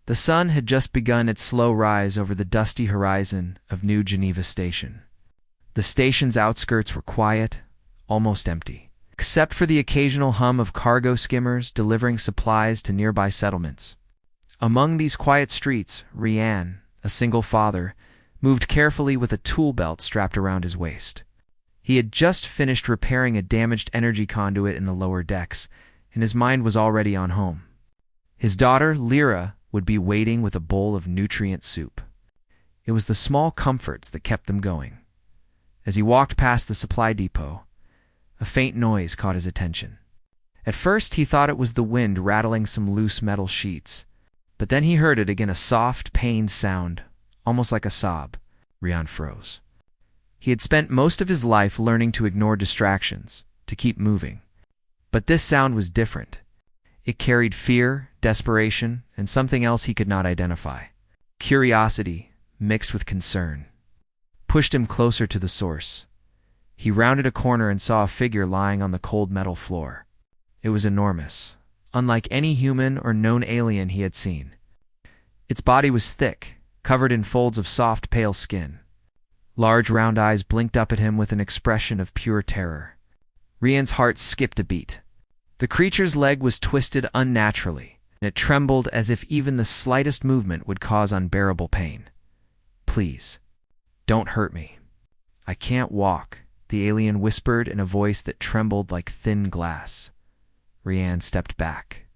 The sun had just begun its slow rise over the dusty horizon of New Geneva Station. The station's outskirts were quiet, almost empty, except for the occasional hum of cargo skimmers delivering supplies to nearby settlements. Among these quiet streets, Rian, a single father, moved carefully with a tool belt strapped around his waist. He had just finished repairing a damaged energy conduit in the lower decks, and his mind was already on home. His daughter, Lyra, would be waiting with a bowl of nutrient soup. It was the small comforts that kept them going. As he walked past the supply depot, a faint noise caught his attention. At first, he thought it was the wind rattling some loose metal sheets, but then he heard it again, a soft, pained sound, almost like a sob. Rian froze. He had spent most of his life learning to ignore distractions, to keep moving. But this sound was different. It carried fear, desperation, and something else he could not identify. Curiosity, mixed with concern, pushed him closer to the source. He rounded a corner and saw a figure lying on the cold metal floor. It was enormous, unlike any human or known alien he had seen. Its body was thick, covered in folds of soft, pale skin. Large round eyes blinked up at him with an expression of pure terror. Rian's heart skipped a beat. The creature's leg was twisted unnaturally, and it trembled as if even the slightest movement would cause unbearable pain. "Please, don't hurt me. I can't walk," the alien whispered in a voice that trembled like thin glass. Rian stepped back,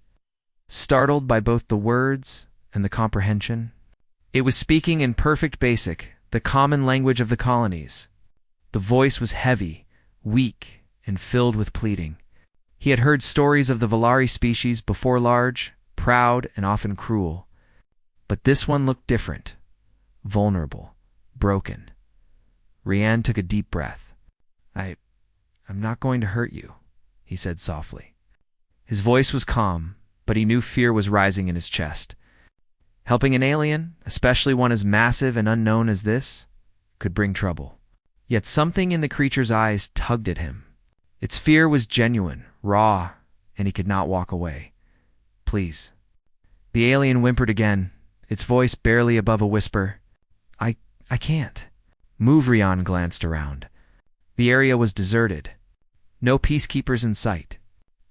startled by both the words and the comprehension. It was speaking in perfect basic, the common language of the colonies. The voice was heavy, weak, and filled with pleading. He had heard stories of the Valari species before, large, proud, and often cruel. But this one looked different, vulnerable, broken. Rian took a deep breath. I'm not going to hurt you," he said softly. His voice was calm, but he knew fear was rising in his chest. Helping an alien, especially one as massive and unknown as this, could bring trouble. Yet something in the creature's eyes tugged at him. Its fear was genuine, raw, and he could not walk away. "Please." The alien whimpered again, its voice barely above a whisper. I can't." "Move." Rian glanced around. The area was deserted. No peacekeepers in sight.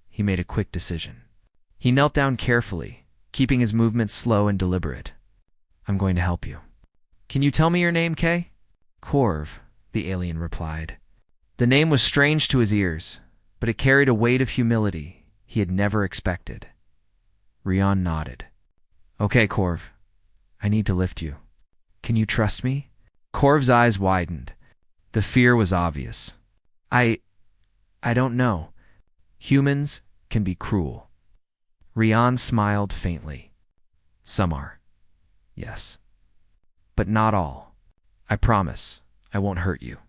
He made a quick decision. He knelt down carefully, keeping his movements slow and deliberate. "I'm going to help you." "Can you tell me your name, Kay?" "Corv," the alien replied. The name was strange to his ears, but it carried a weight of humility he had never expected. Rian nodded. "Okay, Corv. I need to lift you. Can you trust me?" Corv's eyes widened. The fear was obvious. I don't know. Humans can be cruel." Rian smiled faintly. "Some are. Yes. But not all. I promise I won't hurt you."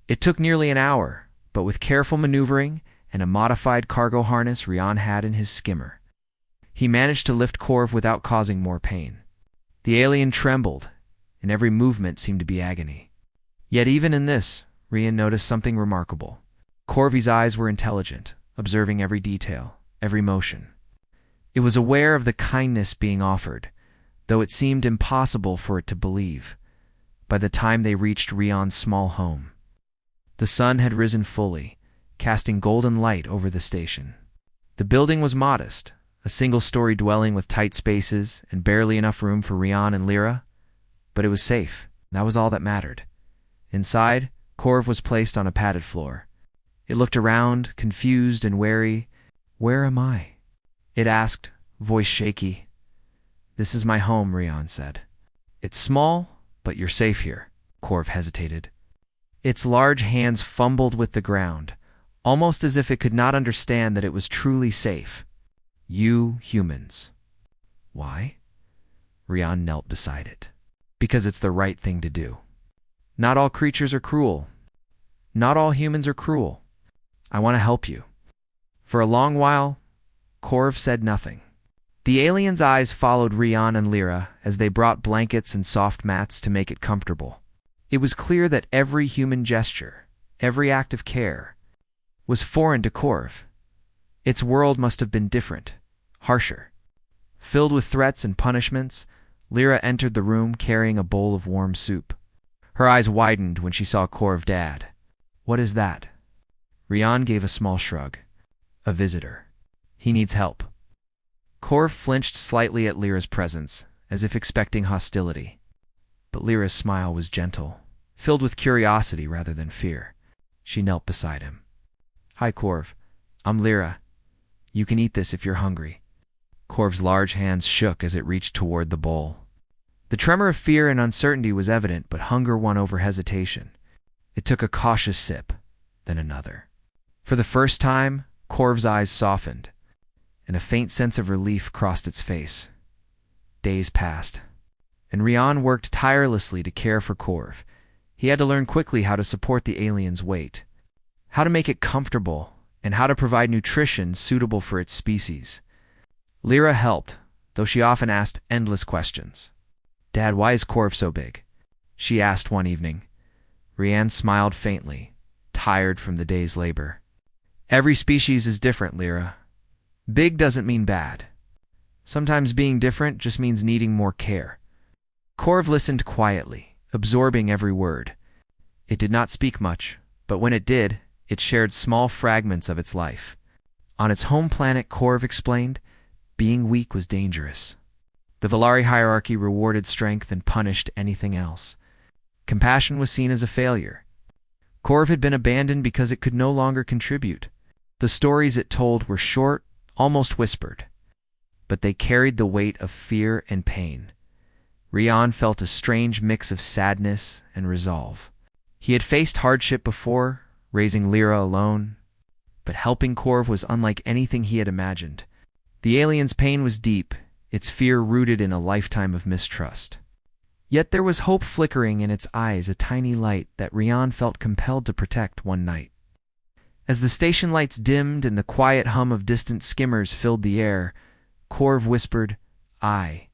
It took nearly an hour, but with careful maneuvering and a modified cargo harness Rian had in his skimmer, he managed to lift Corv without causing more pain. The alien trembled, and every movement seemed to be agony. Yet even in this, Rian noticed something remarkable. Corvy's eyes were intelligent, observing every detail, every motion. It was aware of the kindness being offered, though it seemed impossible for it to believe, by the time they reached Rian's small home. The sun had risen fully, casting golden light over the station. The building was modest, a single-story dwelling with tight spaces and barely enough room for Rian and Lyra, but it was safe. That was all that mattered. Inside, Corv was placed on a padded floor. It looked around, confused and wary. "Where am I?" it asked, voice shaky. "This is my home," Rian said. "It's small, but you're safe here." Corv hesitated. Its large hands fumbled with the ground, almost as if it could not understand that it was truly safe. "You humans." "Why?" Rian knelt beside it. "Because it's the right thing to do. Not all creatures are cruel. Not all humans are cruel. I want to help you." For a long while, Corv said nothing. The alien's eyes followed Rian and Lyra as they brought blankets and soft mats to make it comfortable. It was clear that every human gesture, every act of care, was foreign to Corv. Its world must have been different, harsher. Filled with threats and punishments, Lyra entered the room carrying a bowl of warm soup. Her eyes widened when she saw Corv Dad. "What is that?" Rian gave a small shrug. "A visitor. He needs help." Corv flinched slightly at Lyra's presence, as if expecting hostility. But Lyra's smile was gentle, filled with curiosity rather than fear. She knelt beside him. "Hi, Corv. I'm Lyra. You can eat this if you're hungry." Corv's large hands shook as it reached toward the bowl. The tremor of fear and uncertainty was evident, but hunger won over hesitation. It took a cautious sip, then another. For the first time, Corv's eyes softened, and a faint sense of relief crossed its face. Days passed, and Rian worked tirelessly to care for Corv. He had to learn quickly how to support the alien's weight, how to make it comfortable, and how to provide nutrition suitable for its species. Lyra helped, though she often asked endless questions. "Dad, why is Corv so big?" she asked one evening. Rian smiled faintly, tired from the day's labor. "Every species is different, Lyra. Big doesn't mean bad. Sometimes being different just means needing more care." Corv listened quietly, absorbing every word. It did not speak much, but when it did, it shared small fragments of its life. On its home planet, Corv explained, being weak was dangerous. The Valari hierarchy rewarded strength and punished anything else. Compassion was seen as a failure. Corv had been abandoned because it could no longer contribute. The stories it told were short, almost whispered, but they carried the weight of fear and pain. Rian felt a strange mix of sadness and resolve. He had faced hardship before, raising Lyra alone, but helping Corv was unlike anything he had imagined. The alien's pain was deep, its fear rooted in a lifetime of mistrust. Yet there was hope flickering in its eyes, a tiny light that Rian felt compelled to protect one night. As the station lights dimmed and the quiet hum of distant skimmers filled the air, Corv whispered, I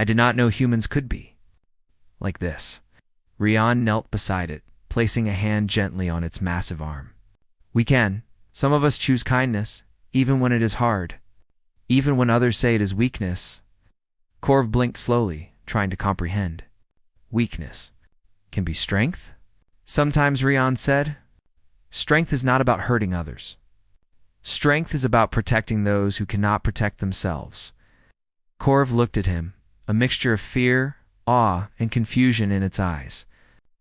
did not know humans could be like this." Rian knelt beside it, placing a hand gently on its massive arm. "We can. Some of us choose kindness, even when it is hard. Even when others say it is weakness." Corv blinked slowly, trying to comprehend. "Weakness can be strength?" "Sometimes," Rian said. "Strength is not about hurting others. Strength is about protecting those who cannot protect themselves." Corv looked at him, a mixture of fear, awe, and confusion in its eyes.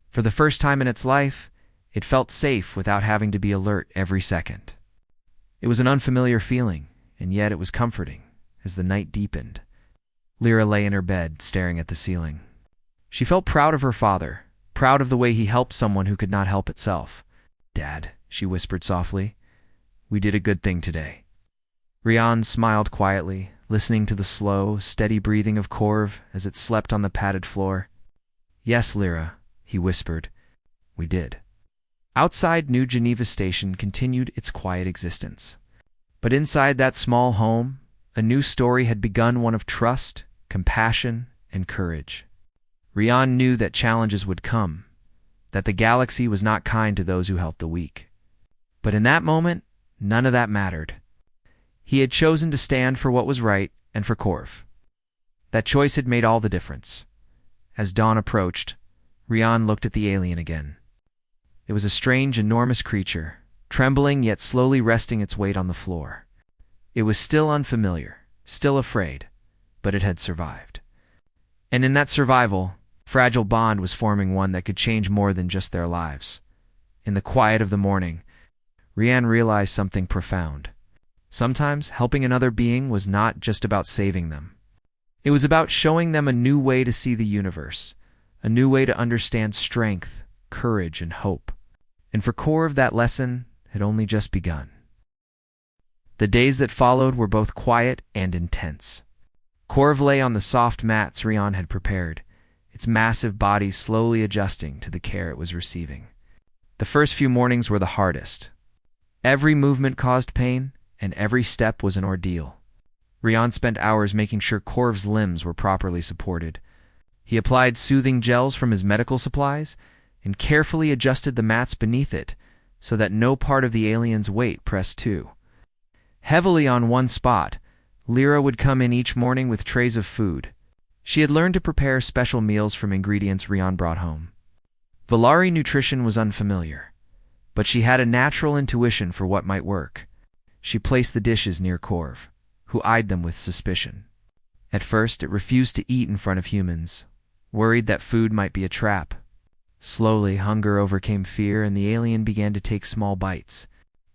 For the first time in its life, it felt safe without having to be alert every second. It was an unfamiliar feeling, and yet it was comforting as the night deepened. Lyra lay in her bed, staring at the ceiling. She felt proud of her father, proud of the way he helped someone who could not help itself. "Dad," she whispered softly, "we did a good thing today." Rian smiled quietly, listening to the slow, steady breathing of Corv as it slept on the padded floor. "Yes, Lyra," he whispered, "we did." Outside New Geneva Station continued its quiet existence. But inside that small home, a new story had begun, one of trust, compassion, and courage. Rian knew that challenges would come, that the galaxy was not kind to those who helped the weak. But in that moment, none of that mattered. He had chosen to stand for what was right and for Corv. That choice had made all the difference. As dawn approached, Rian looked at the alien again. It was a strange, enormous creature, trembling yet slowly resting its weight on the floor. It was still unfamiliar, still afraid, but it had survived. And in that survival, a fragile bond was forming, one that could change more than just their lives. In the quiet of the morning, Rian realized something profound. Sometimes helping another being was not just about saving them. It was about showing them a new way to see the universe, a new way to understand strength, courage, and hope. And for Corv, that lesson had only just begun. The days that followed were both quiet and intense. Corv lay on the soft mats Rian had prepared, its massive body slowly adjusting to the care it was receiving. The first few mornings were the hardest. Every movement caused pain, and every step was an ordeal. Rian spent hours making sure Corv's limbs were properly supported. He applied soothing gels from his medical supplies and carefully adjusted the mats beneath it so that no part of the alien's weight pressed too heavily on one spot, Lyra would come in each morning with trays of food. She had learned to prepare special meals from ingredients Rian brought home. Valari nutrition was unfamiliar, but she had a natural intuition for what might work. She placed the dishes near Corv, who eyed them with suspicion. At first, it refused to eat in front of humans, worried that food might be a trap. Slowly, hunger overcame fear, and the alien began to take small bites.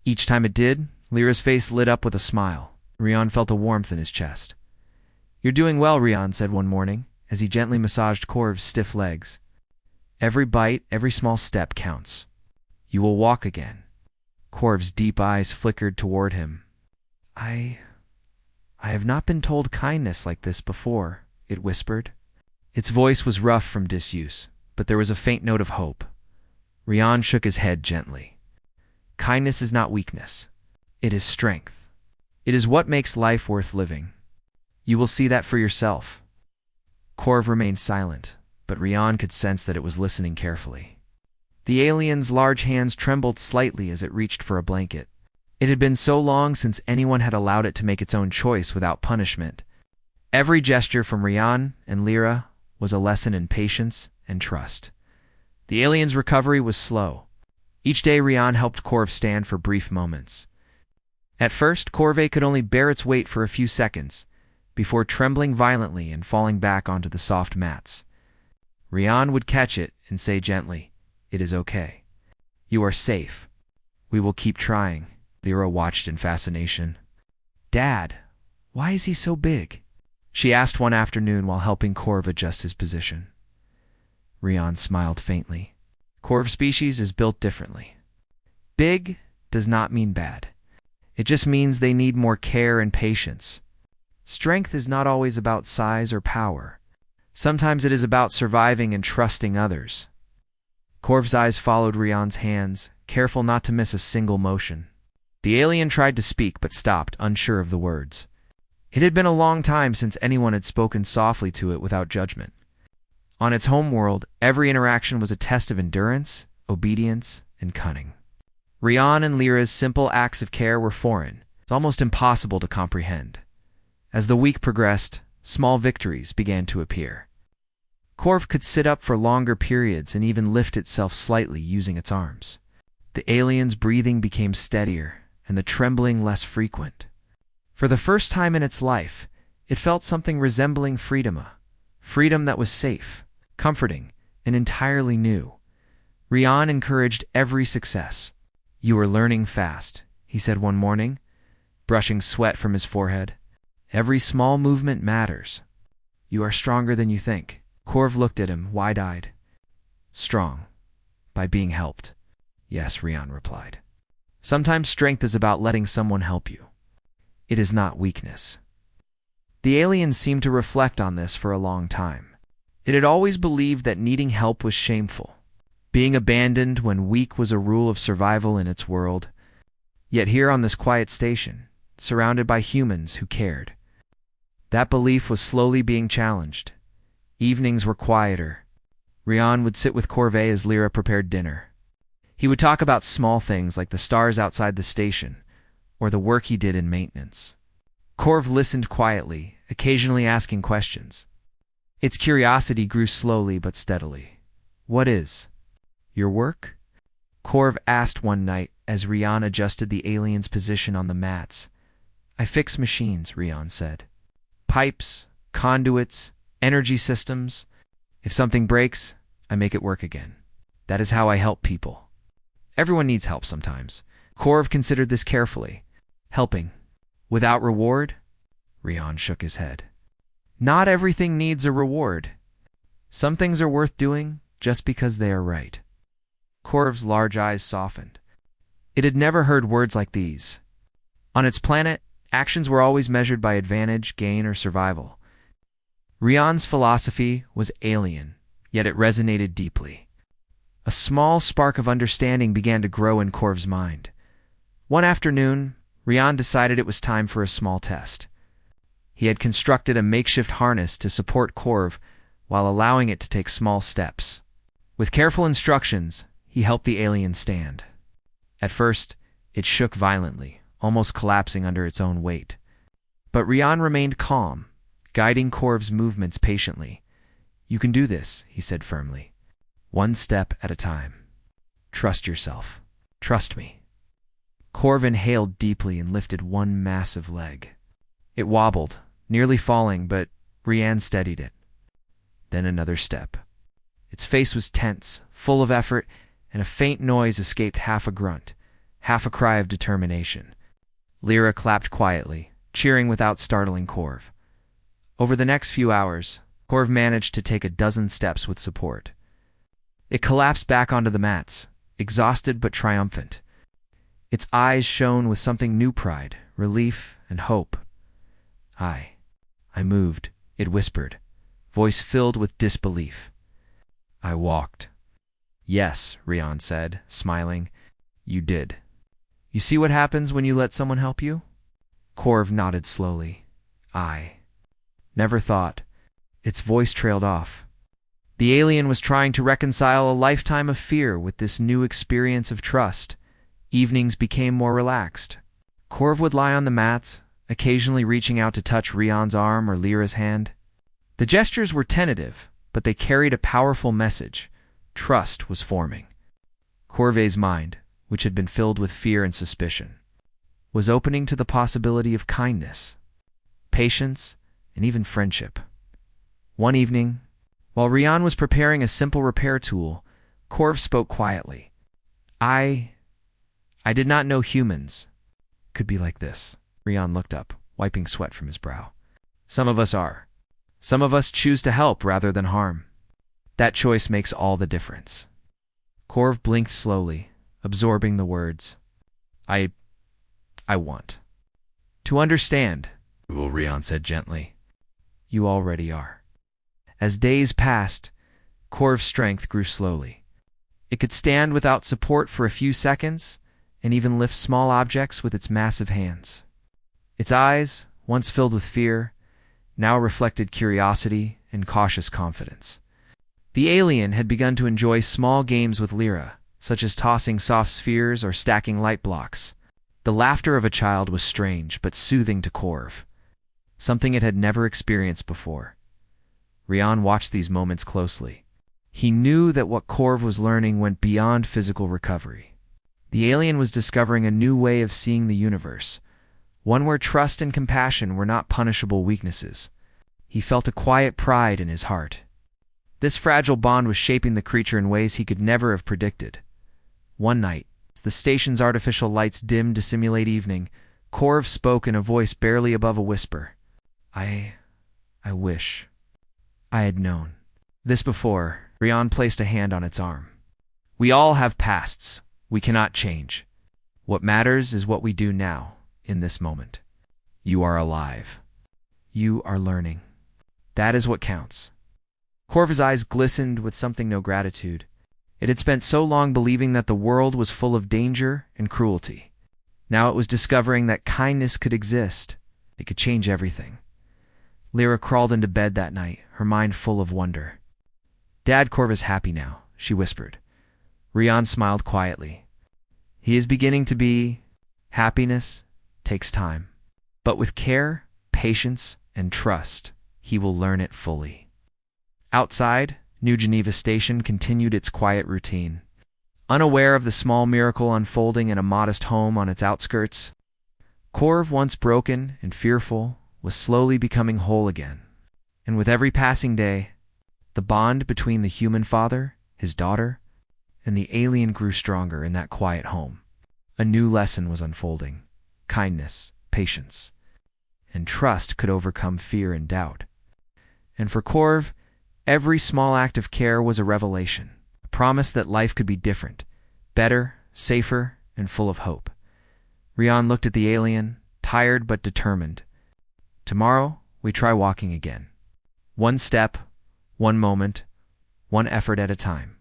Each time it did, Lyra's face lit up with a smile. Rian felt a warmth in his chest. "You're doing well," Rian said one morning, as he gently massaged Corv's stiff legs. "Every bite, every small step counts. You will walk again." Corv's deep eyes flickered toward him. I have not been told kindness like this before," it whispered. Its voice was rough from disuse, but there was a faint note of hope. Rian shook his head gently. "Kindness is not weakness. It is strength. It is what makes life worth living. You will see that for yourself." Corv remained silent, but Rian could sense that it was listening carefully. The alien's large hands trembled slightly as it reached for a blanket. It had been so long since anyone had allowed it to make its own choice without punishment. Every gesture from Rian and Lyra was a lesson in patience and trust. The alien's recovery was slow. Each day Rian helped Corv stand for brief moments. At first, Corve could only bear its weight for a few seconds, before trembling violently and falling back onto the soft mats. Rian would catch it and say gently, "It is okay. You are safe. We will keep trying." Lyra watched in fascination. "Dad, why is he so big?" she asked one afternoon while helping Corv adjust his position. Rian smiled faintly. "Corv species is built differently. Big does not mean bad. It just means they need more care and patience. Strength is not always about size or power. Sometimes it is about surviving and trusting others." Corv's eyes followed Rian's hands, careful not to miss a single motion. The alien tried to speak but stopped, unsure of the words. It had been a long time since anyone had spoken softly to it without judgment. On its home world, every interaction was a test of endurance, obedience, and cunning. Rian and Lyra's simple acts of care were foreign. It's almost impossible to comprehend. As the week progressed, small victories began to appear. Corv could sit up for longer periods and even lift itself slightly using its arms. The alien's breathing became steadier and the trembling less frequent. For the first time in its life, it felt something resembling freedom, a freedom that was safe, comforting, and entirely new. Rian encouraged every success. "You are learning fast," he said one morning, brushing sweat from his forehead. "Every small movement matters. You are stronger than you think." Corv looked at him, wide-eyed. "Strong. By being helped." "Yes," Rian replied. "Sometimes strength is about letting someone help you. It is not weakness." The alien seemed to reflect on this for a long time. It had always believed that needing help was shameful. Being abandoned when weak was a rule of survival in its world. Yet here on this quiet station, surrounded by humans who cared, that belief was slowly being challenged. Evenings were quieter. Rian would sit with Corve as Lyra prepared dinner. He would talk about small things like the stars outside the station, or the work he did in maintenance. Corv listened quietly, occasionally asking questions. Its curiosity grew slowly but steadily. "What is your work?" Corv asked one night as Rian adjusted the alien's position on the mats. "I fix machines," Rian said. "Pipes, conduits, energy systems. If something breaks, I make it work again. That is how I help people. Everyone needs help sometimes." Corv considered this carefully. "Helping without reward?" Rian shook his head. "Not everything needs a reward. Some things are worth doing just because they are right." Corv's large eyes softened. It had never heard words like these. On its planet, actions were always measured by advantage, gain, or survival. Rian's philosophy was alien, yet it resonated deeply. A small spark of understanding began to grow in Corv's mind. One afternoon, Rian decided it was time for a small test. He had constructed a makeshift harness to support Corv while allowing it to take small steps. With careful instructions, he helped the alien stand. At first, it shook violently, almost collapsing under its own weight. But Rian remained calm, guiding Corv's movements patiently. "You can do this," he said firmly. "One step at a time. Trust yourself. Trust me." Corv inhaled deeply and lifted one massive leg. It wobbled, nearly falling, but Rian steadied it. Then another step. Its face was tense, full of effort, and a faint noise escaped, half a grunt, half a cry of determination. Lyra clapped quietly, cheering without startling Corv. Over the next few hours, Corv managed to take a dozen steps with support. It collapsed back onto the mats, exhausted but triumphant. Its eyes shone with something new: pride, relief, and hope. I moved," it whispered, voice filled with disbelief. "I walked." "Yes," Rian said, smiling. "You did. You see what happens when you let someone help you?" Corv nodded slowly. "I never thought." Its voice trailed off. The alien was trying to reconcile a lifetime of fear with this new experience of trust. Evenings became more relaxed. Corv would lie on the mats, occasionally reaching out to touch Rian's arm or Lyra's hand. The gestures were tentative, but they carried a powerful message. Trust was forming. Corv's mind, which had been filled with fear and suspicion, was opening to the possibility of kindness, patience, and even friendship. One evening, while Rian was preparing a simple repair tool, Corv spoke quietly. I did not know humans could be like this." Rian looked up, wiping sweat from his brow. "Some of us are. Some of us choose to help rather than harm. That choice makes all the difference." Corv blinked slowly, absorbing the words. I want to understand," Rian said gently. "You already are." As days passed, Corv's strength grew slowly. It could stand without support for a few seconds, and even lift small objects with its massive hands. Its eyes, once filled with fear, now reflected curiosity and cautious confidence. The alien had begun to enjoy small games with Lyra, such as tossing soft spheres or stacking light blocks. The laughter of a child was strange but soothing to Corv, something it had never experienced before. Rian watched these moments closely. He knew that what Corv was learning went beyond physical recovery. The alien was discovering a new way of seeing the universe, one where trust and compassion were not punishable weaknesses. He felt a quiet pride in his heart. This fragile bond was shaping the creature in ways he could never have predicted. One night, as the station's artificial lights dimmed to simulate evening, Corv spoke in a voice barely above a whisper. I wish I had known this before." Rian placed a hand on its arm. "We all have pasts we cannot change. What matters is what we do now, in this moment. You are alive. You are learning. That is what counts." Corv's eyes glistened with something no gratitude. It had spent so long believing that the world was full of danger and cruelty. Now it was discovering that kindness could exist. It could change everything. Lyra crawled into bed that night, her mind full of wonder. "Dad, Corv is happy now," she whispered. Rian smiled quietly. "He is beginning to be. Happiness takes time. But with care, patience, and trust, he will learn it fully." Outside, New Geneva Station continued its quiet routine. Unaware of the small miracle unfolding in a modest home on its outskirts, Corv, once broken and fearful, was slowly becoming whole again. And with every passing day, the bond between the human father, his daughter, and the alien grew stronger in that quiet home. A new lesson was unfolding. Kindness, patience, and trust could overcome fear and doubt. And for Corv, every small act of care was a revelation, a promise that life could be different, better, safer, and full of hope. Rian looked at the alien, tired but determined. "Tomorrow, we try walking again. One step, one moment, one effort at a time."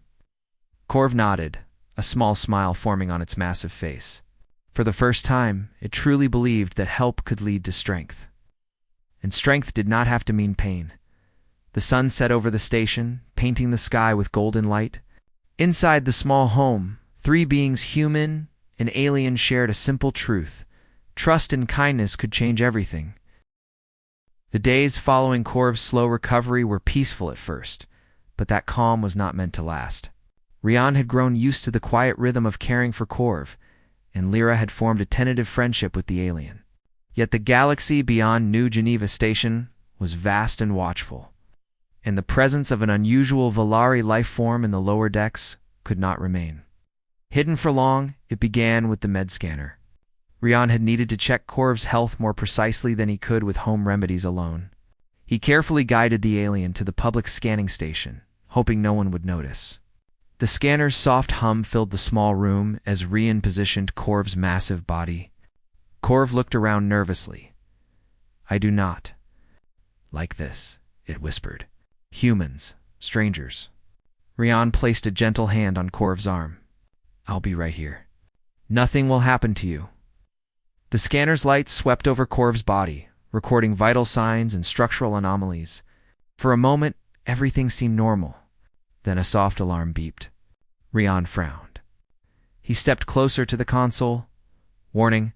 Corv nodded, a small smile forming on its massive face. For the first time, it truly believed that help could lead to strength. And strength did not have to mean pain. The sun set over the station, painting the sky with golden light. Inside the small home, three beings, human and alien, shared a simple truth. Trust and kindness could change everything. The days following Korv's slow recovery were peaceful at first, but that calm was not meant to last. Rian had grown used to the quiet rhythm of caring for Korv, and Lyra had formed a tentative friendship with the alien. Yet the galaxy beyond New Geneva Station was vast and watchful, and the presence of an unusual Valari life form in the lower decks could not remain. Hidden for long, it began with the med scanner. Rian had needed to check Korv's health more precisely than he could with home remedies alone. He carefully guided the alien to the public scanning station, hoping no one would notice. The scanner's soft hum filled the small room as Rian positioned Korv's massive body. Korv looked around nervously. "I do not like this," it whispered. "Humans, strangers." Rian placed a gentle hand on Korv's arm. "I'll be right here. Nothing will happen to you." The scanner's lights swept over Korv's body, recording vital signs and structural anomalies. For a moment, everything seemed normal. Then a soft alarm beeped. Rian frowned. He stepped closer to the console. "Warning,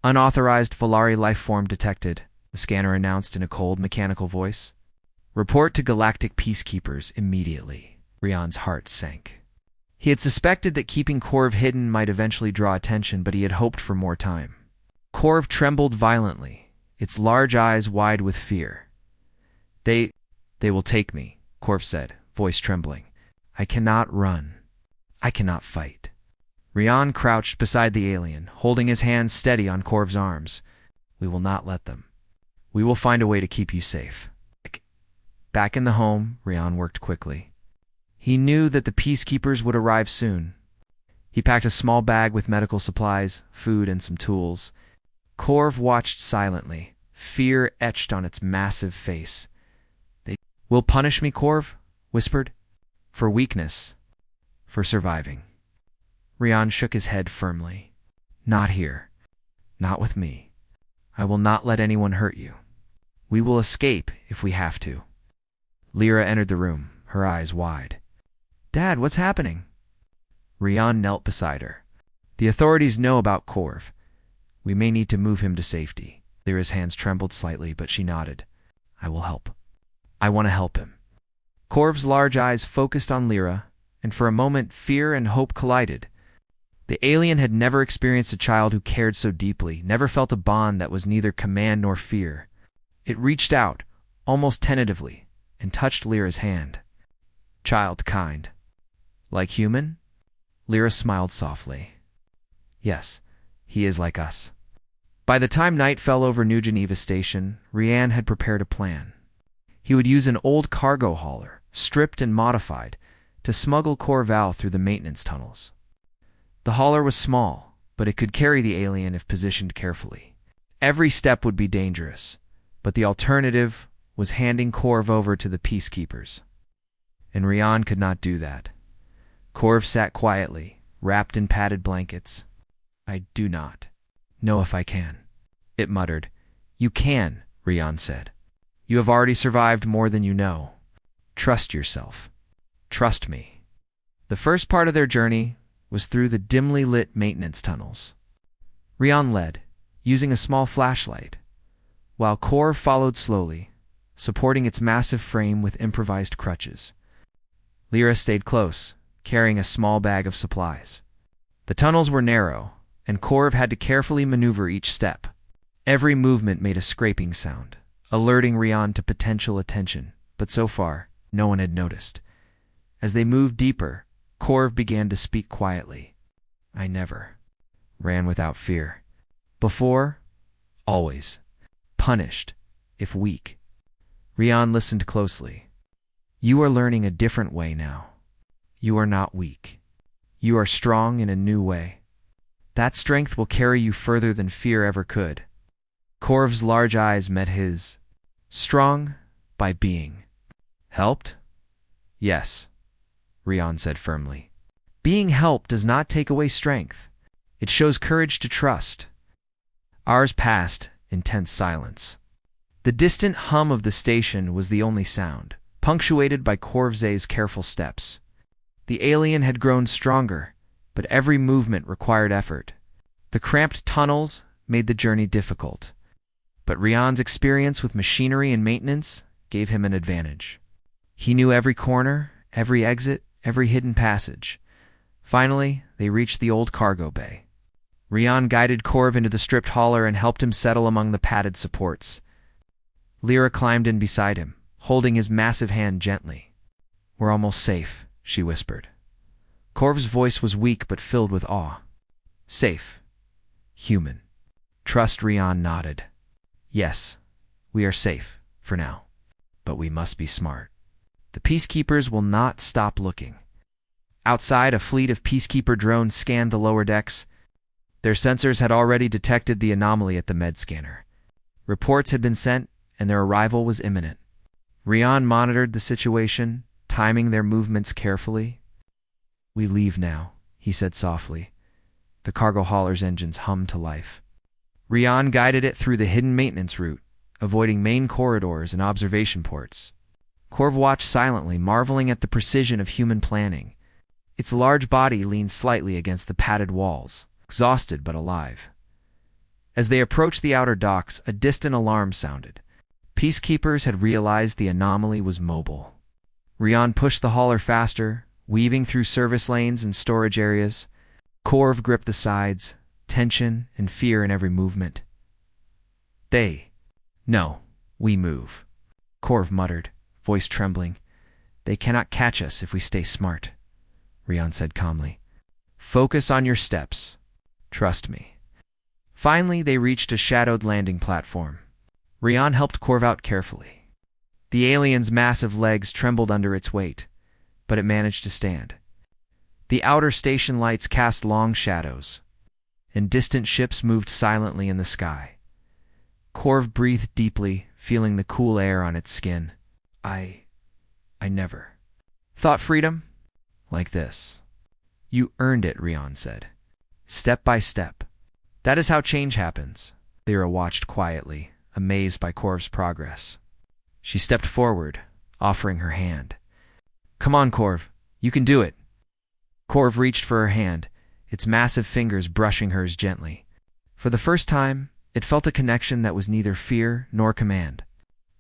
unauthorized Valari life form detected," the scanner announced in a cold, mechanical voice. "Report to Galactic Peacekeepers immediately." Rian's heart sank. He had suspected that keeping Korv hidden might eventually draw attention, but he had hoped for more time. Korv trembled violently, its large eyes wide with fear. They will take me," Korv said, voice trembling. "I cannot run. I cannot fight." Rian crouched beside the alien, holding his hands steady on Korv's arms. "We will not let them. We will find a way to keep you safe." Back in the home, Rian worked quickly. He knew that the peacekeepers would arrive soon. He packed a small bag with medical supplies, food, and some tools. Korv watched silently, fear etched on its massive face. "They will punish me," Korv whispered. "For weakness. For surviving." Rian shook his head firmly. "Not here. Not with me. I will not let anyone hurt you. We will escape if we have to." Lyra entered the room, her eyes wide. "Dad, what's happening?" Rian knelt beside her. "The authorities know about Korv. We may need to move him to safety." Lyra's hands trembled slightly, but she nodded. "I will help. I want to help him." Korv's large eyes focused on Lyra, and for a moment fear and hope collided. The alien had never experienced a child who cared so deeply, never felt a bond that was neither command nor fear. It reached out, almost tentatively, and touched Lyra's hand. "Child kind. Like human?" Lyra smiled softly. "Yes, he is like us." By the time night fell over New Geneva Station, Rian had prepared a plan. He would use an old cargo hauler, stripped and modified, to smuggle Korval through the maintenance tunnels. The hauler was small, but it could carry the alien if positioned carefully. Every step would be dangerous, but the alternative was handing Korv over to the peacekeepers. And Rian could not do that. Korv sat quietly, wrapped in padded blankets. "I do not know if I can," it muttered. "You can," Rian said. "You have already survived more than you know. Trust yourself. Trust me." The first part of their journey was through the dimly lit maintenance tunnels. Rian led, using a small flashlight, while Korv followed slowly, supporting its massive frame with improvised crutches. Lyra stayed close, carrying a small bag of supplies. The tunnels were narrow, and Korv had to carefully maneuver each step. Every movement made a scraping sound, alerting Rian to potential attention, but so far, no one had noticed. As they moved deeper, Korv began to speak quietly. "I never ran without fear. Before, always. Punished, if weak." Rian listened closely. "You are learning a different way now. You are not weak. You are strong in a new way. That strength will carry you further than fear ever could." Korv's large eyes met his. "Strong by being. Helped?" "Yes," Rian said firmly. "Being helped does not take away strength. It shows courage to trust." Hours passed in tense silence. The distant hum of the station was the only sound, punctuated by Korv's careful steps. The alien had grown stronger, but every movement required effort. The cramped tunnels made the journey difficult. But Rian's experience with machinery and maintenance gave him an advantage. He knew every corner, every exit, every hidden passage. Finally, they reached the old cargo bay. Rian guided Corv into the stripped hauler and helped him settle among the padded supports. Lyra climbed in beside him, holding his massive hand gently. "We're almost safe," she whispered. Corv's voice was weak but filled with awe. "Safe. Human." Trust Rian nodded. "Yes, we are safe, for now. But we must be smart. The peacekeepers will not stop looking." Outside, a fleet of peacekeeper drones scanned the lower decks. Their sensors had already detected the anomaly at the med scanner. Reports had been sent, and their arrival was imminent. Rian monitored the situation, timing their movements carefully. "We leave now," he said softly. The cargo hauler's engines hummed to life. Rian guided it through the hidden maintenance route, avoiding main corridors and observation ports. Corv watched silently, marveling at the precision of human planning. Its large body leaned slightly against the padded walls, exhausted but alive. As they approached the outer docks, a distant alarm sounded. Peacekeepers had realized the anomaly was mobile. Rian pushed the hauler faster, weaving through service lanes and storage areas. Corv gripped the sides, tension and fear in every movement. No, we move," Corv muttered, voice trembling. "They cannot catch us if we stay smart," Rian said calmly. "Focus on your steps. Trust me." Finally, they reached a shadowed landing platform. Rian helped Corv out carefully. The alien's massive legs trembled under its weight, but it managed to stand. The outer station lights cast long shadows, and distant ships moved silently in the sky. Corv breathed deeply, feeling the cool air on its skin. I never thought freedom like this." "You earned it," Rian said. "Step by step. That is how change happens." Lyra watched quietly, amazed by Corv's progress. She stepped forward, offering her hand. "Come on, Corv. You can do it." Corv reached for her hand, its massive fingers brushing hers gently. For the first time, it felt a connection that was neither fear nor command.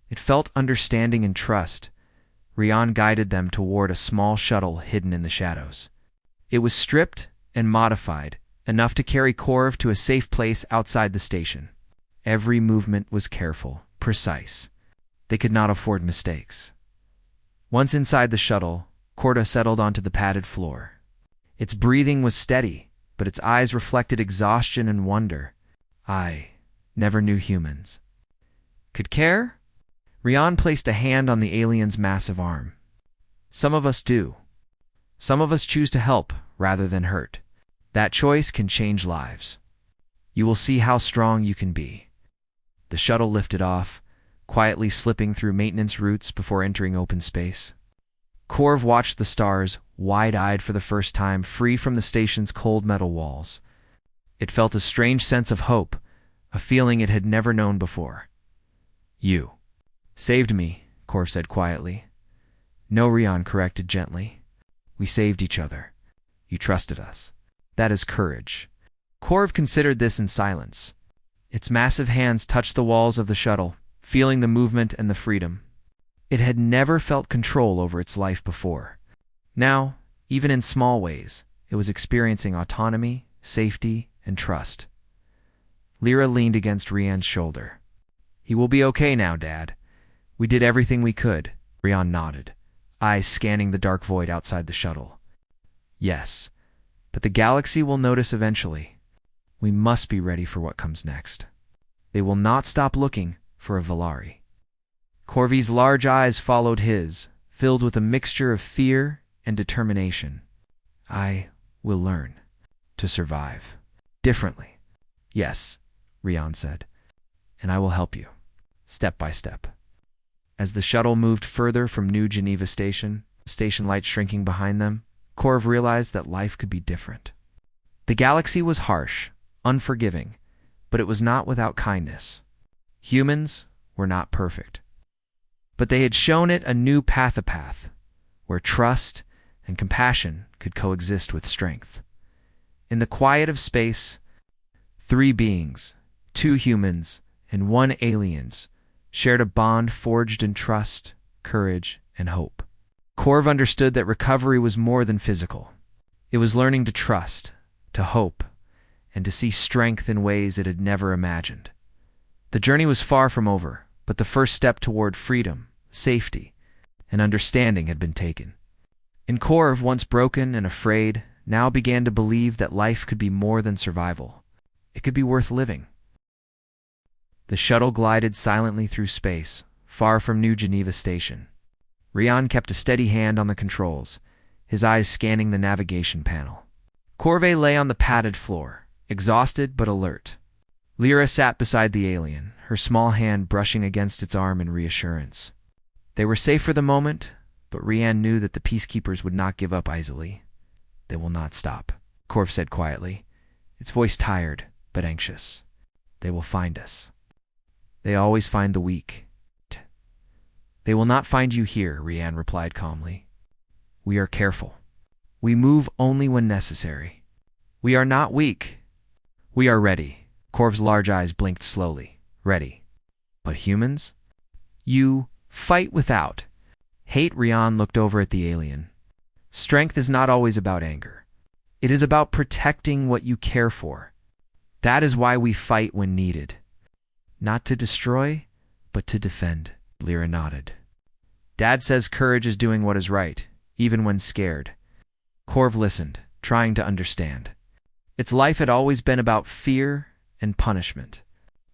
It felt understanding and trust. Rian guided them toward a small shuttle hidden in the shadows. It was stripped and modified, enough to carry Corv to a safe place outside the station. Every movement was careful, precise. They could not afford mistakes. Once inside the shuttle, Corda settled onto the padded floor. Its breathing was steady, but its eyes reflected exhaustion and wonder. "I never knew humans could care?" Rian placed a hand on the alien's massive arm. "Some of us do. Some of us choose to help rather than hurt. That choice can change lives. You will see how strong you can be." The shuttle lifted off, quietly slipping through maintenance routes before entering open space. Corv watched the stars, wide-eyed for the first time, free from the station's cold metal walls. It felt a strange sense of hope, a feeling it had never known before. "You saved me," Corv said quietly. "No," Rian corrected gently. "We saved each other. You trusted us. That is courage." Corv considered this in silence. Its massive hands touched the walls of the shuttle, feeling the movement and the freedom. It had never felt control over its life before. Now, even in small ways, it was experiencing autonomy, safety, and trust. Lyra leaned against Rian's shoulder. "He will be okay now, Dad. We did everything we could." Rian nodded, eyes scanning the dark void outside the shuttle. "Yes, but the galaxy will notice eventually. We must be ready for what comes next. They will not stop looking for a Valari." Corvy's large eyes followed his, filled with a mixture of fear and determination. "I will learn to survive differently." "Yes," Rian said, "and I will help you, step by step." As the shuttle moved further from New Geneva Station, station lights shrinking behind them, Corv realized that life could be different. The galaxy was harsh, unforgiving, but it was not without kindness. Humans were not perfect, but they had shown it a new path, where trust and compassion could coexist with strength. In the quiet of space, three beings, two humans and one aliens shared a bond forged in trust, courage, and hope. Corv understood that recovery was more than physical. It was learning to trust, to hope, and to see strength in ways it had never imagined. The journey was far from over, but the first step toward freedom, safety, and understanding had been taken. And Corv, once broken and afraid, now began to believe that life could be more than survival. It could be worth living. The shuttle glided silently through space, far from New Geneva Station. Rian kept a steady hand on the controls, his eyes scanning the navigation panel. Corvée lay on the padded floor, exhausted but alert. Lyra sat beside the alien, her small hand brushing against its arm in reassurance. They were safe for the moment, but Rian knew that the peacekeepers would not give up easily. "They will not stop," Corv said quietly, its voice tired but anxious. "They will find us. They always find the weak." "They will not find you here," Rian replied calmly. "We are careful. We move only when necessary. We are not weak. We are ready." Corv's large eyes blinked slowly. "Ready. But humans? You fight without hate." Rian looked over at the alien. "Strength is not always about anger. It is about protecting what you care for. That is why we fight when needed. Not to destroy, but to defend." Lyra nodded. "Dad says courage is doing what is right, even when scared." Corv listened, trying to understand. Its life had always been about fear and punishment.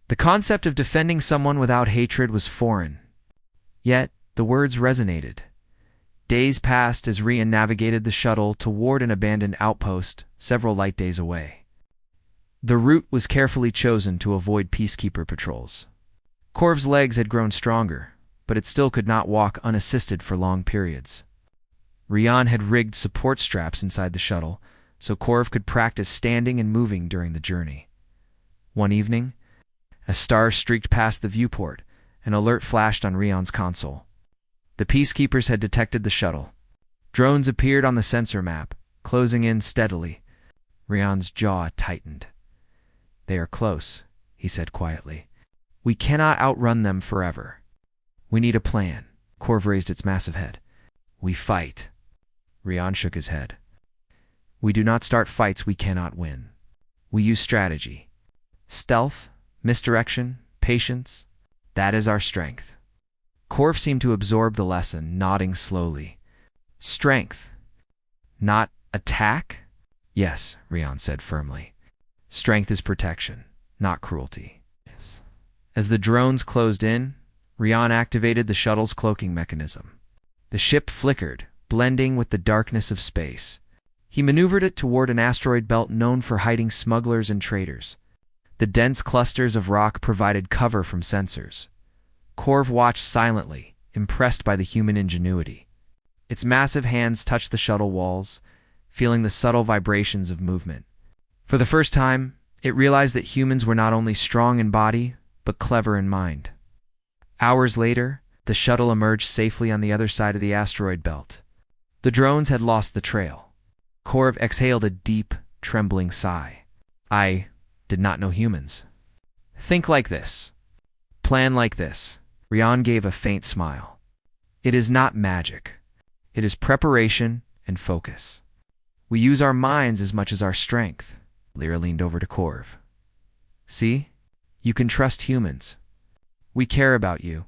The concept of defending someone without hatred was foreign. Yet, the words resonated. Days passed as Rian navigated the shuttle toward an abandoned outpost several light days away. The route was carefully chosen to avoid peacekeeper patrols. Corv's legs had grown stronger, but it still could not walk unassisted for long periods. Rian had rigged support straps inside the shuttle, so Corv could practice standing and moving during the journey. One evening, a star streaked past the viewport. An alert flashed on Rian's console. The peacekeepers had detected the shuttle. Drones appeared on the sensor map, closing in steadily. Rian's jaw tightened. "They are close," he said quietly. "We cannot outrun them forever. We need a plan." Corv raised its massive head. "We fight." Rian shook his head. "We do not start fights we cannot win. We use strategy. Stealth, misdirection, patience. That is our strength." Corv seemed to absorb the lesson, nodding slowly. "Strength, not attack?" "Yes," Rian said firmly. "Strength is protection, not cruelty." Yes. As the drones closed in, Rian activated the shuttle's cloaking mechanism. The ship flickered, blending with the darkness of space. He maneuvered it toward an asteroid belt known for hiding smugglers and traders. The dense clusters of rock provided cover from sensors. Corv watched silently, impressed by the human ingenuity. Its massive hands touched the shuttle walls, feeling the subtle vibrations of movement. For the first time, it realized that humans were not only strong in body, but clever in mind. Hours later, the shuttle emerged safely on the other side of the asteroid belt. The drones had lost the trail. Corv exhaled a deep, trembling sigh. "I did not know humans. Think like this. Plan like this." Rian gave a faint smile. "It is not magic. It is preparation and focus. We use our minds as much as our strength." Lyra leaned over to Corv. "See? You can trust humans. We care about you.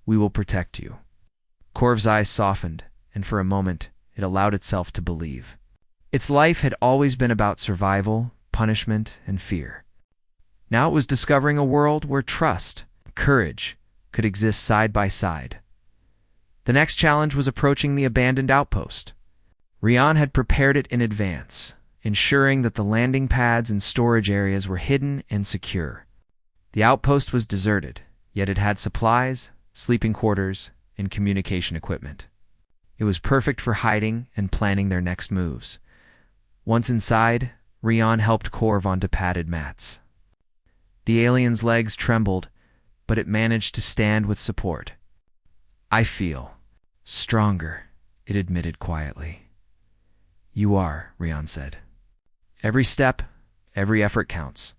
We will protect you." Corv's eyes softened, and for a moment, it allowed itself to believe. Its life had always been about survival, punishment, and fear. Now it was discovering a world where trust, courage, could exist side by side. The next challenge was approaching the abandoned outpost. Rian had prepared it in advance, ensuring that the landing pads and storage areas were hidden and secure. The outpost was deserted, yet it had supplies, sleeping quarters, and communication equipment. It was perfect for hiding and planning their next moves. Once inside, Rian helped Corv onto padded mats. The alien's legs trembled, but it managed to stand with support. "I feel stronger," it admitted quietly. "You are," Rian said. "Every step, every effort counts.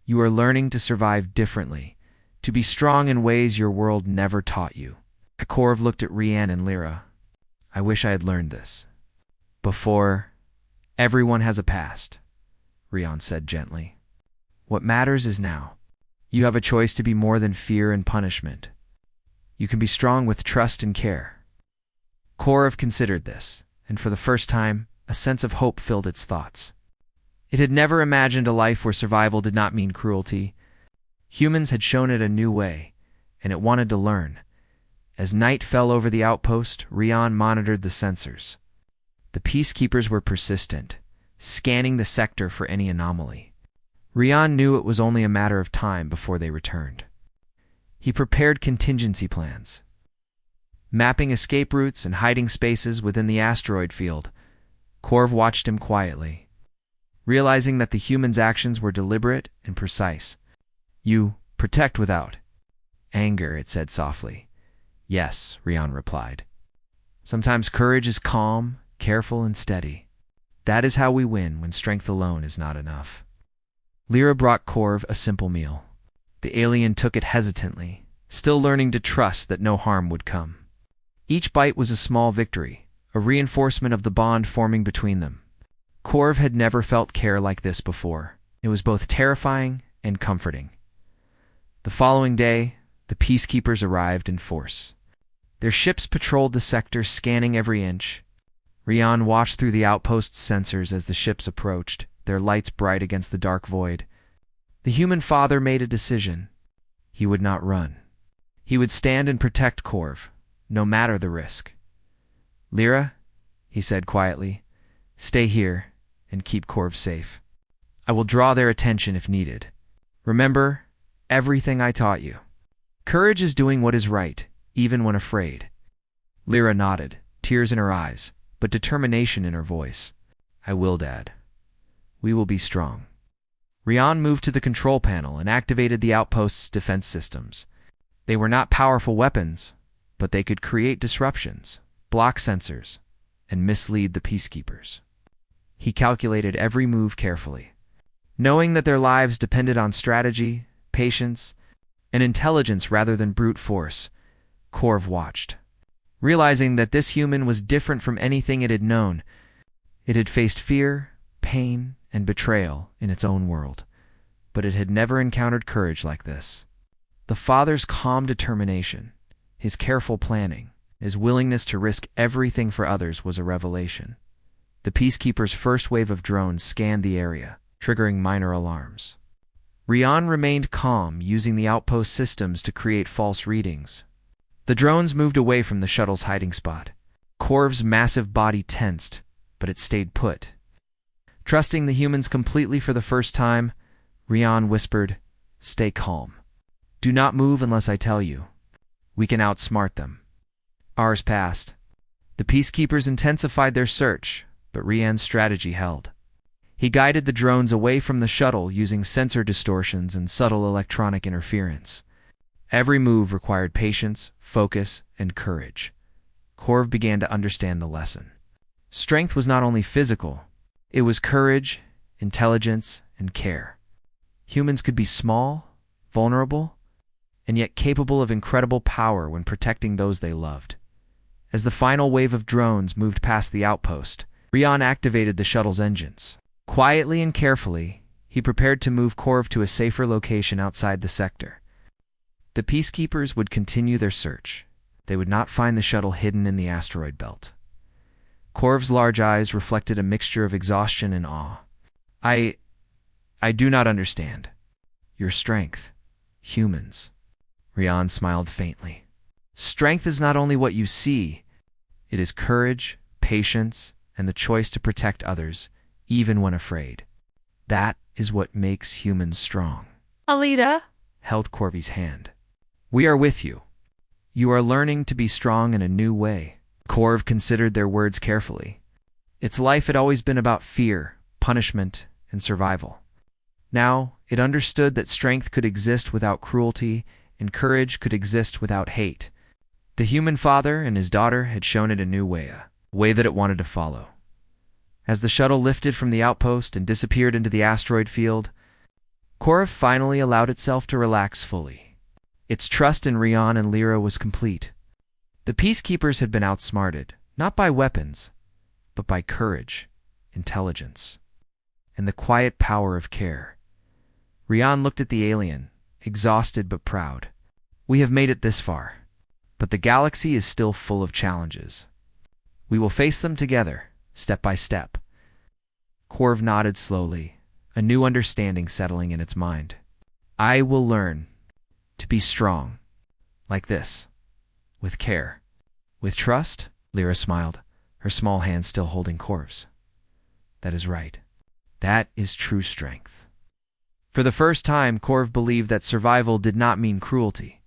You are learning to survive differently, to be strong in ways your world never taught you. Korv looked at Rian and Lyra. I wish I had learned this before. Everyone has a past, Rian said gently. What matters is now. You have a choice to be more than fear and punishment. You can be strong with trust and care. Korv considered this, and for the first time, a sense of hope filled its thoughts. It had never imagined a life where survival did not mean cruelty. Humans had shown it a new way, and it wanted to learn. As night fell over the outpost, Rian monitored the sensors. The peacekeepers were persistent, scanning the sector for any anomaly. Rian knew it was only a matter of time before they returned. He prepared contingency plans, mapping escape routes and hiding spaces within the asteroid field. Korv watched him quietly, realizing that the humans' actions were deliberate and precise. You protect without anger, it said softly. Yes, Rian replied. Sometimes courage is calm, careful, and steady. That is how we win when strength alone is not enough. Lyra brought Korv a simple meal. The alien took it hesitantly, still learning to trust that no harm would come. Each bite was a small victory, a reinforcement of the bond forming between them. Korv had never felt care like this before. It was both terrifying and comforting. The following day, the peacekeepers arrived in force. Their ships patrolled the sector, scanning every inch. Rian watched through the outpost's sensors as the ships approached, their lights bright against the dark void. The human father made a decision. He would not run. He would stand and protect Korv, no matter the risk. Lyra, he said quietly, stay here and keep Korv safe. I will draw their attention if needed. Remember everything I taught you. Courage is doing what is right, even when afraid. Lyra nodded, tears in her eyes, but determination in her voice. I will, Dad. We will be strong. Rian moved to the control panel and activated the outpost's defense systems. They were not powerful weapons, but they could create disruptions, block sensors, and mislead the peacekeepers. He calculated every move carefully. Knowing that their lives depended on strategy, patience, and intelligence rather than brute force, Korv watched. Realizing that this human was different from anything it had known, it had faced fear, pain, and betrayal in its own world, but it had never encountered courage like this. The father's calm determination, his careful planning, his willingness to risk everything for others was a revelation. The peacekeepers' first wave of drones scanned the area, triggering minor alarms. Rian remained calm, using the outpost systems to create false readings. The drones moved away from the shuttle's hiding spot. Korv's massive body tensed, but it stayed put. Trusting the humans completely for the first time, Rian whispered, "Stay calm. Do not move unless I tell you. We can outsmart them." Hours passed. The peacekeepers intensified their search, but Rian's strategy held. He guided the drones away from the shuttle using sensor distortions and subtle electronic interference. Every move required patience, focus, and courage. Korv began to understand the lesson. Strength was not only physical, it was courage, intelligence, and care. Humans could be small, vulnerable, and yet capable of incredible power when protecting those they loved. As the final wave of drones moved past the outpost, Rian activated the shuttle's engines. Quietly and carefully, he prepared to move Korv to a safer location outside the sector. The peacekeepers would continue their search. They would not find the shuttle hidden in the asteroid belt. Korv's large eyes reflected a mixture of exhaustion and awe. I do not understand. Your strength. Humans. Rian smiled faintly. Strength is not only what you see. It is courage, patience, and the choice to protect others, even when afraid. That is what makes humans strong. Alita Held Corvy's hand. We are with you. You are learning to be strong in a new way. Korv considered their words carefully. Its life had always been about fear, punishment, and survival. Now, it understood that strength could exist without cruelty, and courage could exist without hate. The human father and his daughter had shown it a new way, a way that it wanted to follow. As the shuttle lifted from the outpost and disappeared into the asteroid field, Korv finally allowed itself to relax fully. Its trust in Rian and Lyra was complete. The peacekeepers had been outsmarted, not by weapons, but by courage, intelligence, and the quiet power of care. Rian looked at the alien, exhausted but proud. We have made it this far, but the galaxy is still full of challenges. We will face them together, step by step. Corv nodded slowly, a new understanding settling in its mind. I will learn to be strong, like this, with care. With trust? Lyra smiled, her small hand still holding Corv's. That is right. That is true strength. For the first time, Corv believed that survival did not mean cruelty,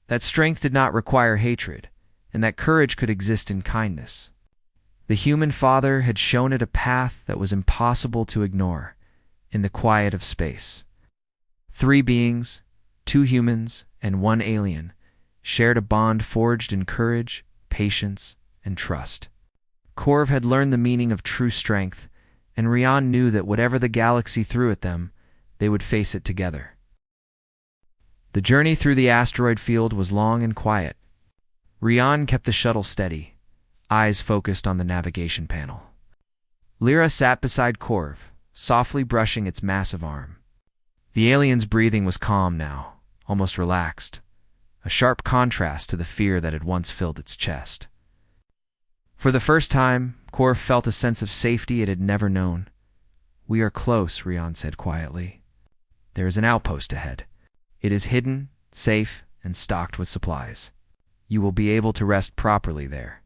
that strength did not require hatred, and that courage could exist in kindness. The human father had shown it a path that was impossible to ignore in the quiet of space. 3 beings, 2 humans, and 1 alien, shared a bond forged in courage, patience, and trust. Corv had learned the meaning of true strength, and Rian knew that whatever the galaxy threw at them, they would face it together. The journey through the asteroid field was long and quiet. Rian kept the shuttle steady, eyes focused on the navigation panel. Lyra sat beside Corv, softly brushing its massive arm. The alien's breathing was calm now, almost relaxed, a sharp contrast to the fear that had once filled its chest. For the first time, Corv felt a sense of safety it had never known. We are close, Rian said quietly. There is an outpost ahead. It is hidden, safe, and stocked with supplies. You will be able to rest properly there.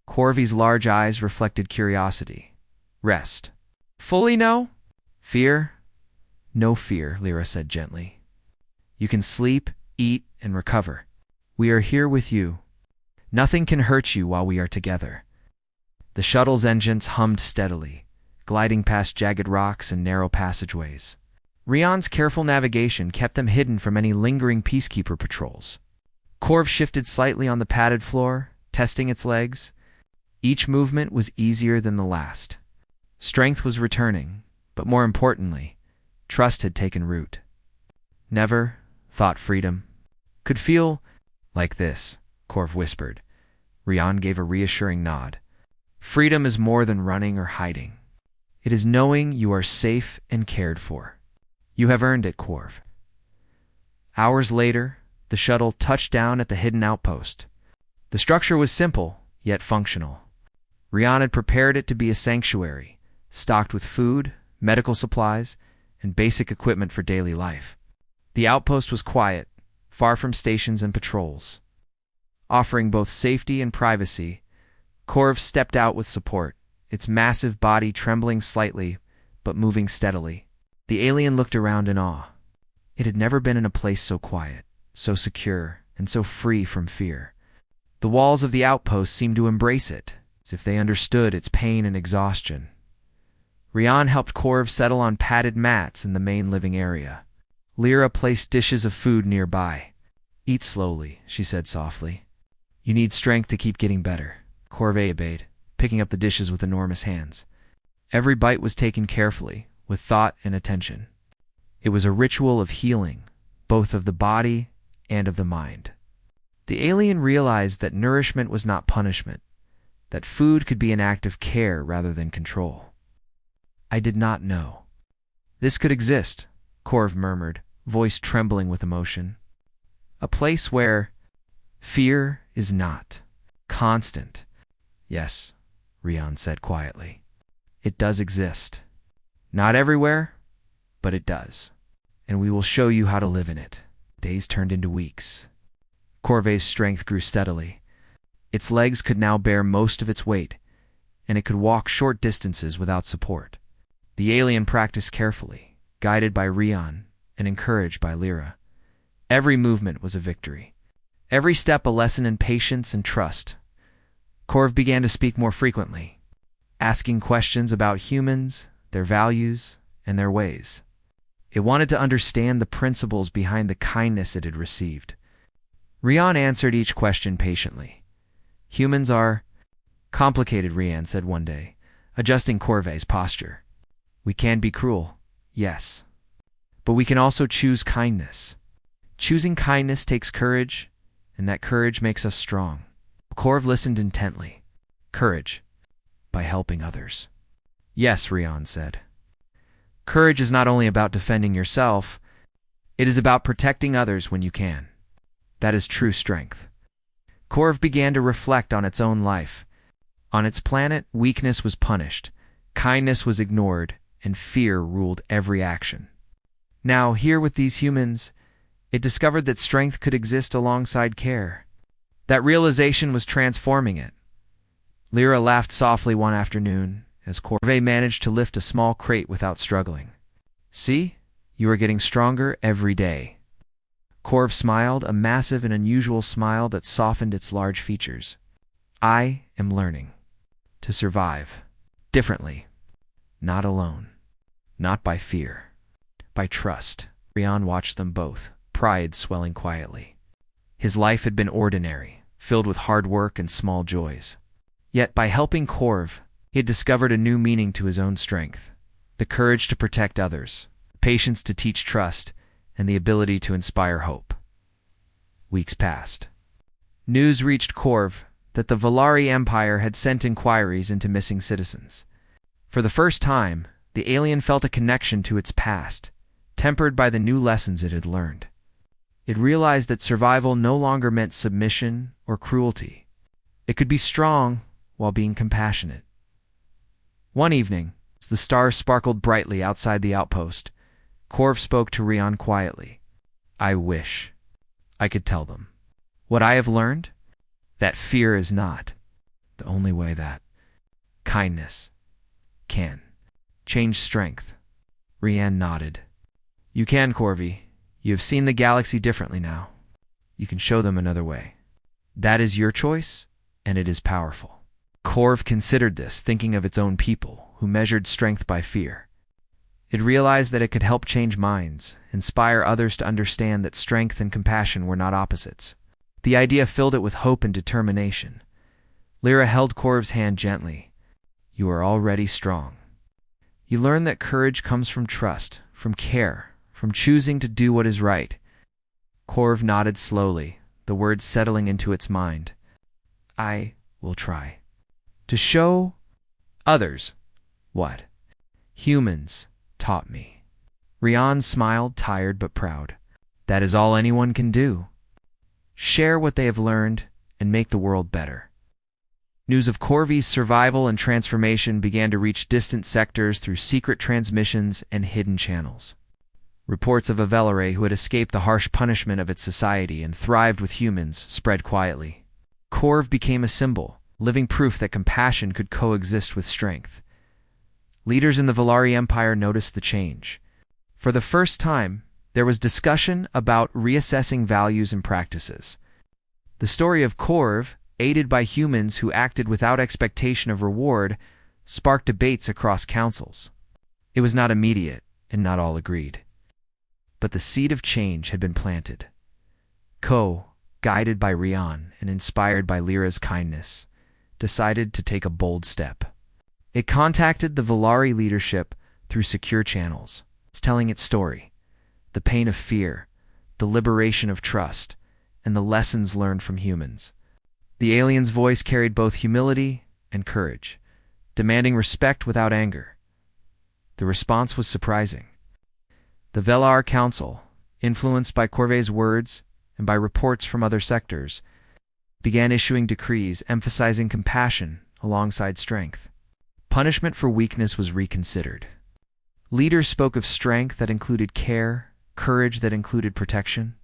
Corvy's large eyes reflected curiosity. Rest. Fully no? Fear? No fear, Lyra said gently. You can sleep, eat, and recover. We are here with you. Nothing can hurt you while we are together. The shuttle's engines hummed steadily, gliding past jagged rocks and narrow passageways. Rian's careful navigation kept them hidden from any lingering peacekeeper patrols. Corv shifted slightly on the padded floor, testing its legs. Each movement was easier than the last. Strength was returning, but more importantly, trust had taken root. Never, thought freedom, could feel like this, Corv whispered. Rian gave a reassuring nod. Freedom is more than running or hiding. It is knowing you are safe and cared for. You have earned it, Corv. Hours later, the shuttle touched down at the hidden outpost. The structure was simple, yet functional. Rian had prepared it to be a sanctuary, stocked with food, medical supplies, and basic equipment for daily life. The outpost was quiet, far from stations and patrols. Offering both safety and privacy, Corv stepped out with support, its massive body trembling slightly, but moving steadily. The alien looked around in awe. It had never been in a place so quiet, so secure, and so free from fear. The walls of the outpost seemed to embrace it, as if they understood its pain and exhaustion. Rian helped Corv settle on padded mats in the main living area. Lyra placed dishes of food nearby. Eat slowly, she said softly. You need strength to keep getting better. Corv obeyed, picking up the dishes with enormous hands. Every bite was taken carefully, with thought and attention. It was a ritual of healing, both of the body and of the mind. The alien realized that nourishment was not punishment, that food could be an act of care rather than control. I did not know this could exist, Corv murmured, voice trembling with emotion. A place where fear is not constant. Yes, Rian said quietly. It does exist. Not everywhere, but it does. And we will show you how to live in it. Days turned into weeks. Corv's strength grew steadily. Its legs could now bear most of its weight, and it could walk short distances without support. The alien practiced carefully, guided by Rian and encouraged by Lyra. Every movement was a victory. Every step a lesson in patience and trust. Corv began to speak more frequently, asking questions about humans, their values, and their ways. It wanted to understand the principles behind the kindness it had received. Rian answered each question patiently. Humans are complicated, Rian said one day, adjusting Corv's posture. We can be cruel, yes, but we can also choose kindness. Choosing kindness takes courage, and that courage makes us strong. Corv listened intently. Courage, by helping others. Yes, Rian said. Courage is not only about defending yourself, it is about protecting others when you can. That is true strength. Corv began to reflect on its own life. On its planet, weakness was punished, kindness was ignored, and fear ruled every action. Now, here with these humans, it discovered that strength could exist alongside care. That realization was transforming it. Lyra laughed softly one afternoon as Corv managed to lift a small crate without struggling. See, you are getting stronger every day. Corv smiled, a massive and unusual smile that softened its large features. I am learning to survive differently, not alone, not by fear, by trust. Rian watched them both, pride swelling quietly. His life had been ordinary, filled with hard work and small joys. Yet by helping Corv, he had discovered a new meaning to his own strength, the courage to protect others, the patience to teach trust, and the ability to inspire hope. Weeks passed. News reached Corv that the Valari Empire had sent inquiries into missing citizens. For the first time, the alien felt a connection to its past, tempered by the new lessons it had learned. It realized that survival no longer meant submission or cruelty. It could be strong while being compassionate. One evening, as the stars sparkled brightly outside the outpost, Corv spoke to Rian quietly. I wish I could tell them what I have learned, that fear is not the only way that kindness can change strength. Rian nodded. You can, Corvi. You have seen the galaxy differently now. You can show them another way. That is your choice, and it is powerful. Corv considered this, thinking of its own people, who measured strength by fear. It realized that it could help change minds, inspire others to understand that strength and compassion were not opposites. The idea filled it with hope and determination. Lyra held Corv's hand gently. You are already strong. You learn that courage comes from trust, from care, from choosing to do what is right. Corv nodded slowly, the words settling into its mind. I will try to show others what humans taught me. Rian smiled, tired but proud. That is all anyone can do. Share what they have learned and make the world better. News of Corvi's survival and transformation began to reach distant sectors through secret transmissions and hidden channels. Reports of a Velare who had escaped the harsh punishment of its society and thrived with humans spread quietly. Corv became a symbol, living proof that compassion could coexist with strength. Leaders in the Valari Empire noticed the change. For the first time, there was discussion about reassessing values and practices. The story of Corv, aided by humans who acted without expectation of reward, sparked debates across councils. It was not immediate, and not all agreed. But the seed of change had been planted. Ko, guided by Rian and inspired by Lyra's kindness, decided to take a bold step. It contacted the Valari leadership through secure channels, telling its story, the pain of fear, the liberation of trust, and the lessons learned from humans. The alien's voice carried both humility and courage, demanding respect without anger. The response was surprising. The Velar Council, influenced by Corv's words and by reports from other sectors, began issuing decrees emphasizing compassion alongside strength. Punishment for weakness was reconsidered. Leaders spoke of strength that included care, courage that included protection,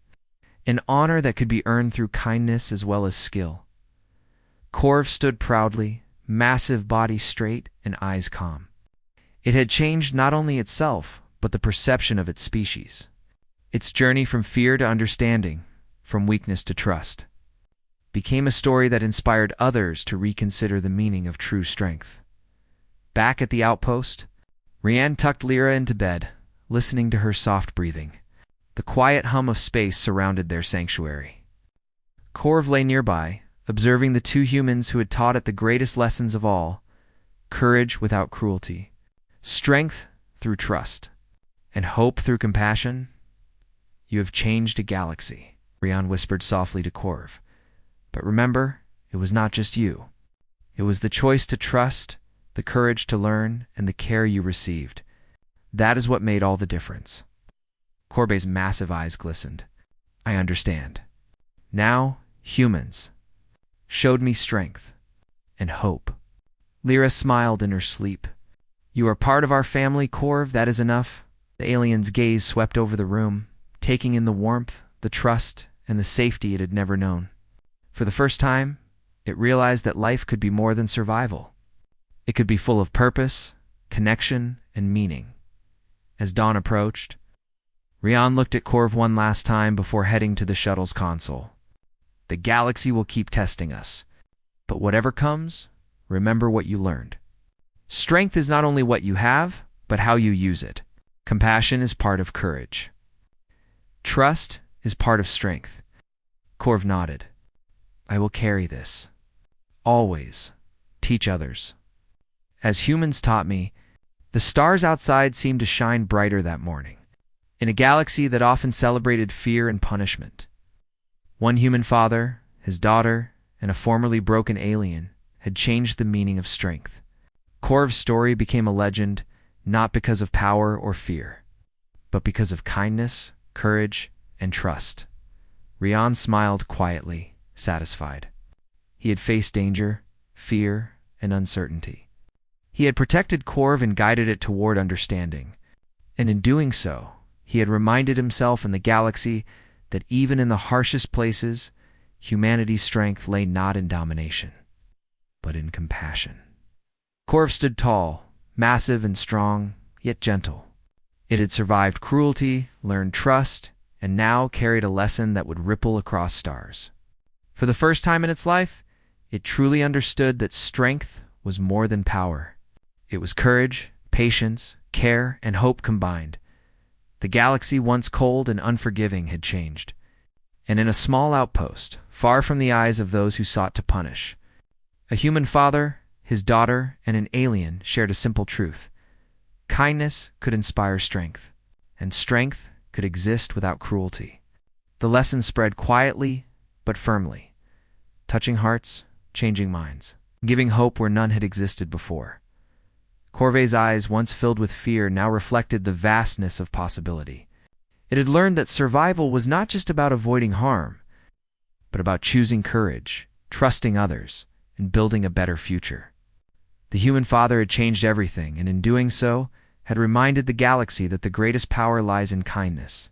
an honor that could be earned through kindness as well as skill. Corv stood proudly, massive body straight and eyes calm. It had changed not only itself, but the perception of its species. Its journey from fear to understanding, from weakness to trust, became a story that inspired others to reconsider the meaning of true strength. Back at the outpost, Rian tucked Lyra into bed, listening to her soft breathing. The quiet hum of space surrounded their sanctuary. Corv lay nearby, observing the two humans who had taught it the greatest lessons of all: courage without cruelty, strength through trust, and hope through compassion. You have changed a galaxy, Rian whispered softly to Corv. But remember, it was not just you. It was the choice to trust, the courage to learn, and the care you received. That is what made all the difference. Corv's massive eyes glistened. I understand. Now, humans showed me strength and hope. Lyra smiled in her sleep. You are part of our family, Corv, that is enough. The alien's gaze swept over the room, taking in the warmth, the trust, and the safety it had never known. For the first time, it realized that life could be more than survival. It could be full of purpose, connection, and meaning. As dawn approached, Rian looked at Corv one last time before heading to the shuttle's console. The galaxy will keep testing us, but whatever comes, remember what you learned. Strength is not only what you have, but how you use it. Compassion is part of courage. Trust is part of strength. Corv nodded. I will carry this. Always. Teach others. As humans taught me, the stars outside seemed to shine brighter that morning, in a galaxy that often celebrated fear and punishment. One human father, his daughter, and a formerly broken alien had changed the meaning of strength. Corv's story became a legend, not because of power or fear, but because of kindness, courage, and trust. Rian smiled quietly, satisfied. He had faced danger, fear, and uncertainty. He had protected Corv and guided it toward understanding, and in doing so, he had reminded himself and the galaxy that even in the harshest places, humanity's strength lay not in domination, but in compassion. Corv stood tall, massive and strong, yet gentle. It had survived cruelty, learned trust, and now carried a lesson that would ripple across stars. For the first time in its life, it truly understood that strength was more than power. It was courage, patience, care, and hope combined. The galaxy, once cold and unforgiving, had changed. And in a small outpost, far from the eyes of those who sought to punish, a human father, his daughter, and an alien shared a simple truth. Kindness could inspire strength, and strength could exist without cruelty. The lesson spread quietly but firmly, touching hearts, changing minds, giving hope where none had existed before. Corv's eyes, once filled with fear, now reflected the vastness of possibility. It had learned that survival was not just about avoiding harm, but about choosing courage, trusting others, and building a better future. The human father had changed everything, and in doing so, had reminded the galaxy that the greatest power lies in kindness,